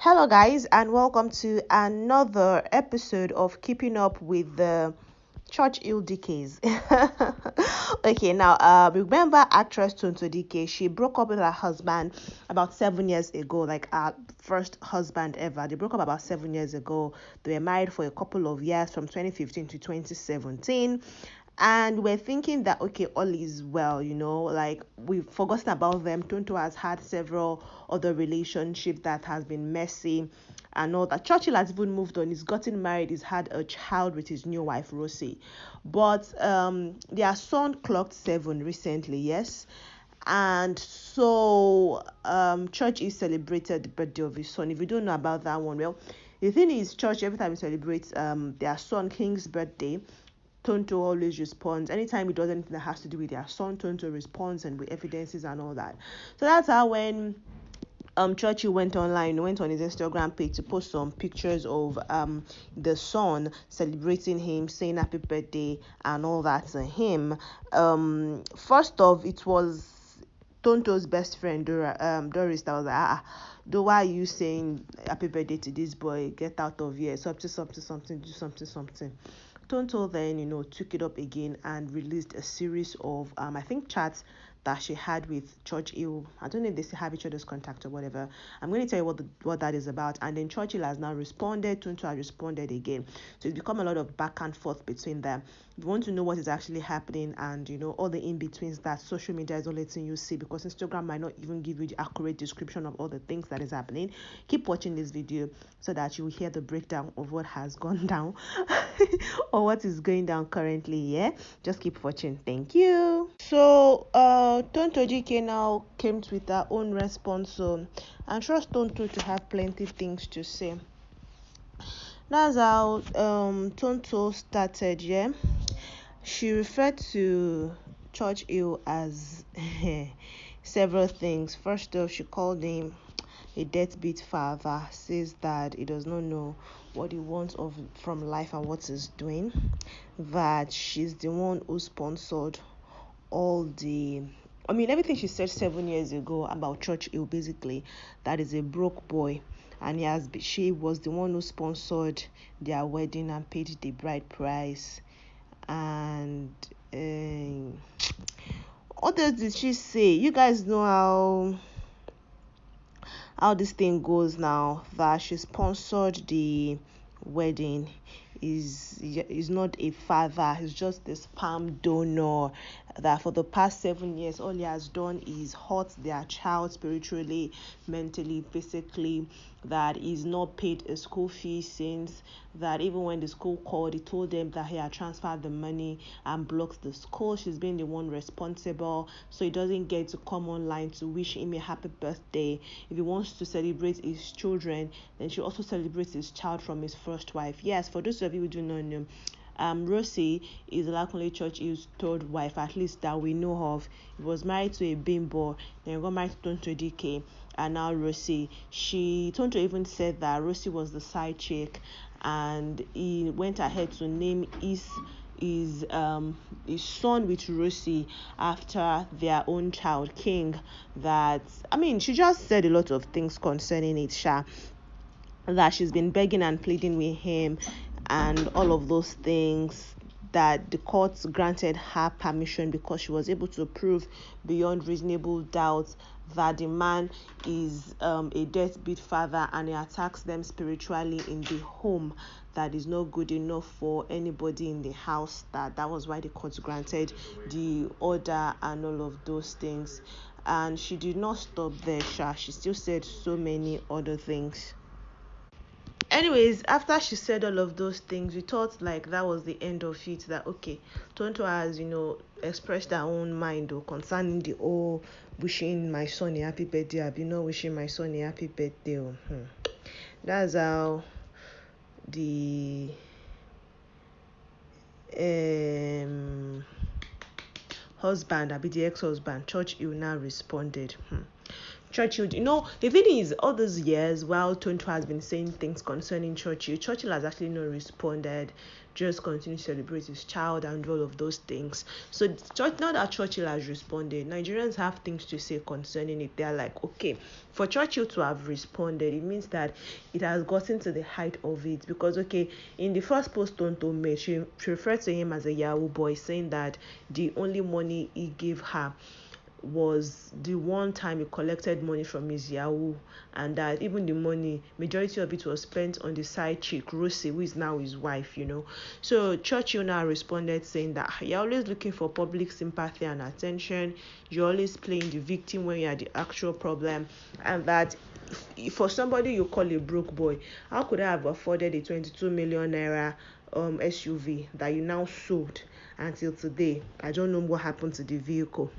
Hello, guys, and welcome to another episode of Keeping Up with the Churchill Dike's. Okay, now, remember actress Tonto Dikeh? She broke up with her husband about 7 years ago, like her first husband ever. They broke up about 7 years ago. They were married for a couple of years from 2015 to 2017, and we're thinking that okay, all is well, like we've forgotten about them. Tonto has had several other relationships that has been messy and all that. Churchill has even moved on. He's gotten married. He's had a child with his new wife Rosie, but their son clocked 7 recently. Yes. And so church is celebrated the birthday of his son. If you don't know about that one, well, the thing is, church every time he celebrates their son King's birthday, Tonto always responds. Anytime he does anything that has to do with their son, Tonto responds and with evidences and all that. So that's how when Churchill went online, went on his Instagram page to post some pictures of the son celebrating him, saying happy birthday and all that to him. First off, it was Tonto's best friend Doris that was like, though, why are you saying happy birthday to this boy? Get out of here. Something, do something. Tonto then, took it up again and released a series of, I think, chats that she had with Churchill. I don't know if they still have each other's contact or whatever. I'm going to tell you what that is about. And then Churchill has now responded. Tonto has responded again. So it's become a lot of back and forth between them. If you want to know what is actually happening and, all the in-betweens that social media is not letting you see, because Instagram might not even give you the accurate description of all the things that is happening, keep watching this video so that you will hear the breakdown of what has gone down or what is going down currently. Yeah, just keep watching. Thank you. So Tonto GK now came with her own response, so I trust Tonto to have plenty things to say. That's how Tonto started. Yeah, she referred to Churchill as several things. First off, she called him a deadbeat father, says that he does not know what he wants from life and what he's doing, that she's the one who sponsored all the everything she said 7 years ago about Churchill, basically, that is a broke boy, and she was the one who sponsored their wedding and paid the bride price. And what else did she say? You guys know how this thing goes now, that she sponsored the wedding. Is not a father, he's just a sperm donor, that for the past 7 years all he has done is hurt their child spiritually, mentally, physically, that he's not paid a school fee since, that even when the school called, he told them that he had transferred the money and blocked the school. She's been the one responsible, so he doesn't get to come online to wish him a happy birthday. If he wants to celebrate his children, then she also celebrates his child from his first wife. Yes, for those of you who do not know, Rosie is Olakunle Churchill's third wife, at least that we know of. He was married to a bimbo, then got married to Tonto Dikeh, and now Rosie. Tonto even said that Rosie was the side chick, and he went ahead to name his son with Rosie after their own child King. That, she just said a lot of things concerning it, that she's been begging and pleading with him and all of those things, that the courts granted her permission because she was able to prove beyond reasonable doubt that the man is a deadbeat father and he attacks them spiritually in the home, that is not good enough for anybody in the house. That was why the courts granted the order and all of those things. And she did not stop there. She still said so many other things. Anyways, after she said all of those things, we thought like that was the end of it, that okay, Tonto has expressed her own mind concerning the whole wishing my son a happy birthday. I've been not wishing my son a happy birthday. That's how the husband, the ex-husband Churchill, now responded. Churchill, the thing is, all those years while Tonto has been saying things concerning Churchill has actually not responded, just continue to celebrate his child and all of those things. So now that Churchill has responded, Nigerians have things to say concerning it. They're like, okay, for Churchill to have responded, it means that it has gotten to the height of it. Because, okay, in the first post Tonto made, she referred to him as a Yahoo boy, saying that the only money he gave her was the one time he collected money from his Yahoo, and that even the money, majority of it was spent on the side chick Rosie, who is now his wife. So Churchill now responded saying that you're always looking for public sympathy and attention, you're always playing the victim when you are the actual problem, and that for somebody you call a broke boy, how could I have afforded a 22 million naira SUV that you now sold until today? I don't know what happened to the vehicle.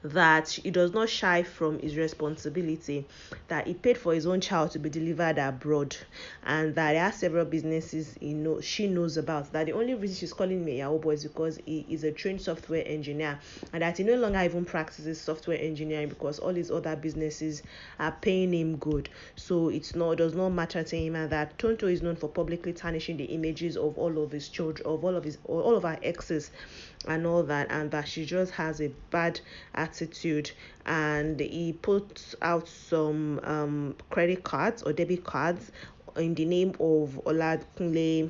That he does not shy from his responsibility, that he paid for his own child to be delivered abroad, and that there are several businesses she knows about, that the only reason she's calling me Yahoo boy is because he is a trained software engineer, and that he no longer even practices software engineering because all his other businesses are paying him good. So it does not matter to him, and that Tonto is known for publicly tarnishing the images of all of his children, of all of her exes and all that, and that she just has a bad attitude. And he puts out some credit cards or debit cards in the name of Olakunle,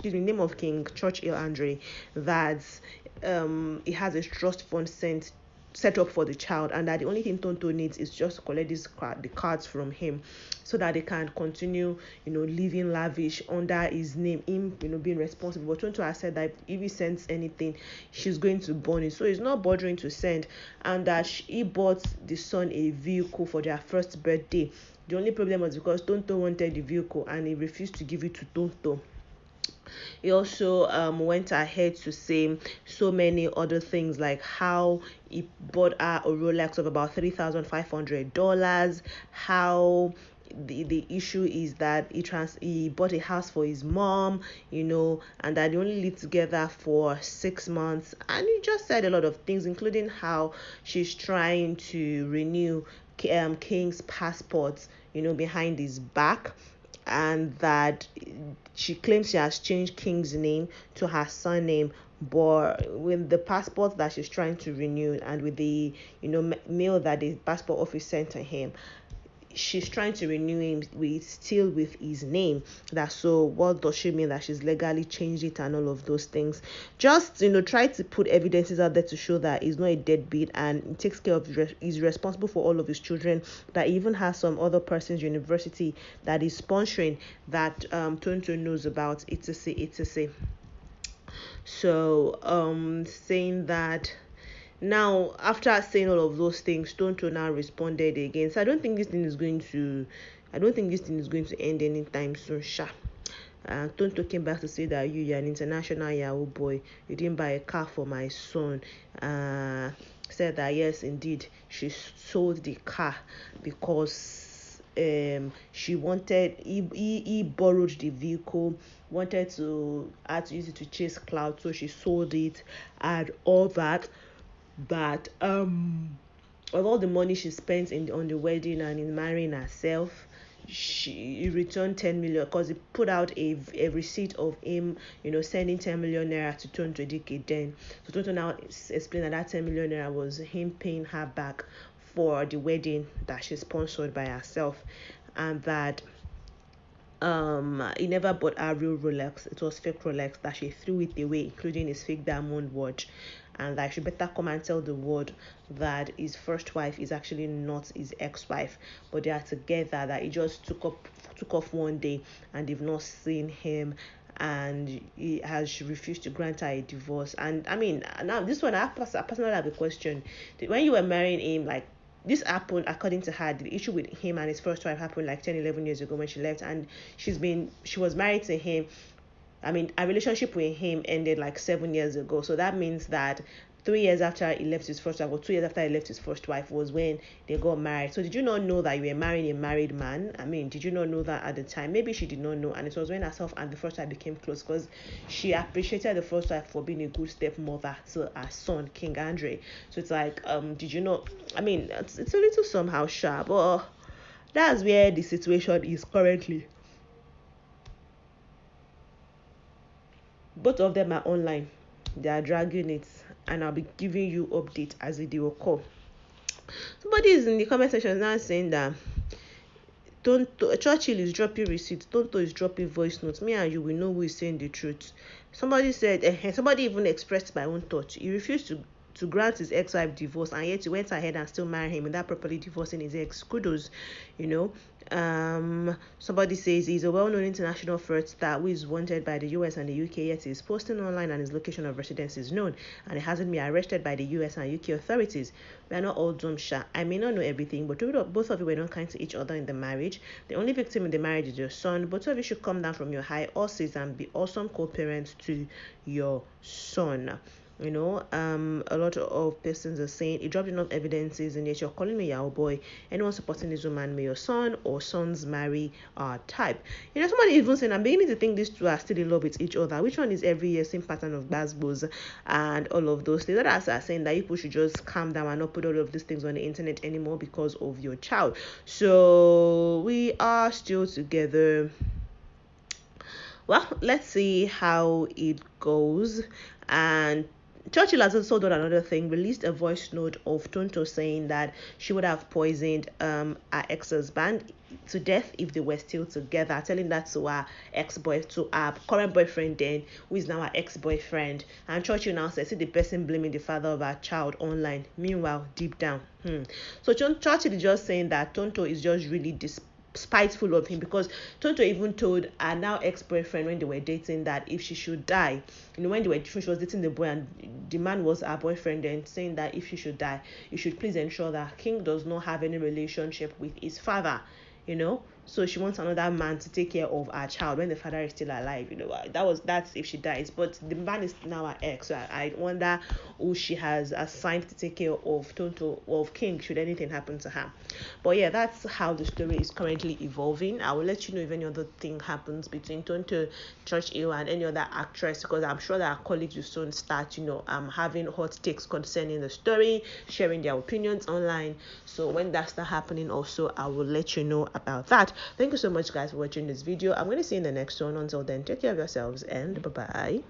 name of King Churchill Andre, that he has a trust fund set up for the child, and that the only thing Tonto needs is just to collect the cards from him, so that they can continue living lavish under his name, him being responsible. But Tonto has said that if he sends anything, she's going to burn it, so it's not bothering to send. And that he bought the son a vehicle for their first birthday. The only problem was because Tonto wanted the vehicle and he refused to give it to Tonto. He also went ahead to say so many other things, like how he bought her a Rolex of about $3,500, how the issue is that he bought a house for his mom, and that they only lived together for 6 months. And he just said a lot of things, including how she's trying to renew King's passport, behind his back, and that she claims she has changed King's name to her surname, but with the passport that she's trying to renew and with the mail that the passport office sent to him, she's trying to renew him with his name. So what does she mean that she's legally changed it and all of those things? Just try to put evidences out there to show that he's not a deadbeat and he takes care of he's responsible for all of his children, that he even has some other person's university that is sponsoring that Tonto knows about, etc. So saying that, now, after saying all of those things, Tonto now responded again. So I don't think this thing is going to end anytime soon. Tonto came back to say that you're an international Yahoo boy. You didn't buy a car for my son. Said that yes, indeed, she sold the car because she wanted he borrowed the vehicle, wanted to use it to chase cloud, so she sold it and all that. But of all the money she spent on the wedding and in marrying herself, she returned 10 million, because he put out a receipt of him sending 10 million naira to Tonto Dikeh then. So Tonto now explained that 10 million naira was him paying her back for the wedding that she sponsored by herself, and that he never bought a real Rolex. It was fake Rolex, that she threw it away, including his fake diamond watch, and that she better come and tell the world that his first wife is actually not his ex-wife, but they are together, that he just took off one day and they've not seen him, and he has refused to grant her a divorce. And I mean, now this one, I personally have a question. When you were marrying him, like, this happened, according to her, the issue with him and his first wife happened like 10-11 years ago when she left, and she was married to him. I mean, a relationship with him ended like 7 years ago. So that means that 3 years after he left his first wife, or 2 years after he left his first wife, was when they got married. So did you not know that you were marrying a married man? I mean, did you not know that at the time? Maybe she did not know, and it was when herself and the first wife became close, because she appreciated the first wife for being a good stepmother to her son, King Andre. So it's like, did you know? I mean, it's a little somehow sharp, but that's where the situation is currently. Both of them are online. They are dragging it, and I'll be giving you update as the day will come. Somebody is in the comment section now saying that Tonto, Churchill is dropping receipts, Tonto is dropping voice notes. Me and you will know who is saying the truth. Somebody said, somebody even expressed my own thought. He refused to grant his ex-wife divorce, and yet he went ahead and still married him without properly divorcing his ex. Kudos, you know. Somebody says he's a well-known international fraud star who is wanted by the US and the UK, yet he's posting online and his location of residence is known, and he hasn't been arrested by the US and UK authorities. We are not all doomed, sha. I may not know everything, but both of you were not kind to each other in the marriage. The only victim in the marriage is your son. Both of you should come down from your high horses and be awesome co-parents to your son. You know, a lot of persons are saying he dropped enough evidences, and yet you're calling me your boy. Anyone supporting this woman, may your son or sons marry our type. You know, somebody even saying, I'm beginning to think these two are still in love with each other. Which one is every year same pattern of basketballs and all of those things? Others are saying that people should just calm down and not put all of these things on the internet anymore because of your child. So we are still together. Well, let's see how it goes. And Churchill has also done another thing, released a voice note of Tonto saying that she would have poisoned her ex-husband to death if they were still together, telling that to her to her current boyfriend then, who is now her ex-boyfriend. And Churchill now says, see the person blaming the father of her child online. Meanwhile, deep down. So Churchill is just saying that Tonto is just really spiteful of him, because Tonto even told her now ex-boyfriend when they were dating that if she should die, you know, when she was dating the boy and the man was her boyfriend, then saying that if she should die, you should please ensure that King does not have any relationship with his father, you know. So she wants another man to take care of her child when the father is still alive, you know. That's if she dies, but the man is now her ex. So I wonder who she has assigned to take care of Tonto, of King, should anything happen to her. But yeah, that's how the story is currently evolving. I will let you know if any other thing happens between Tonto, Churchill, and any other actress, because I'm sure that our colleagues will soon start, you know, having hot takes concerning the story, sharing their opinions online. So when that starts happening also, I will let you know about that. Thank you so much, guys, for watching this video. I'm going to see you in the next one. Until then, take care of yourselves and bye-bye.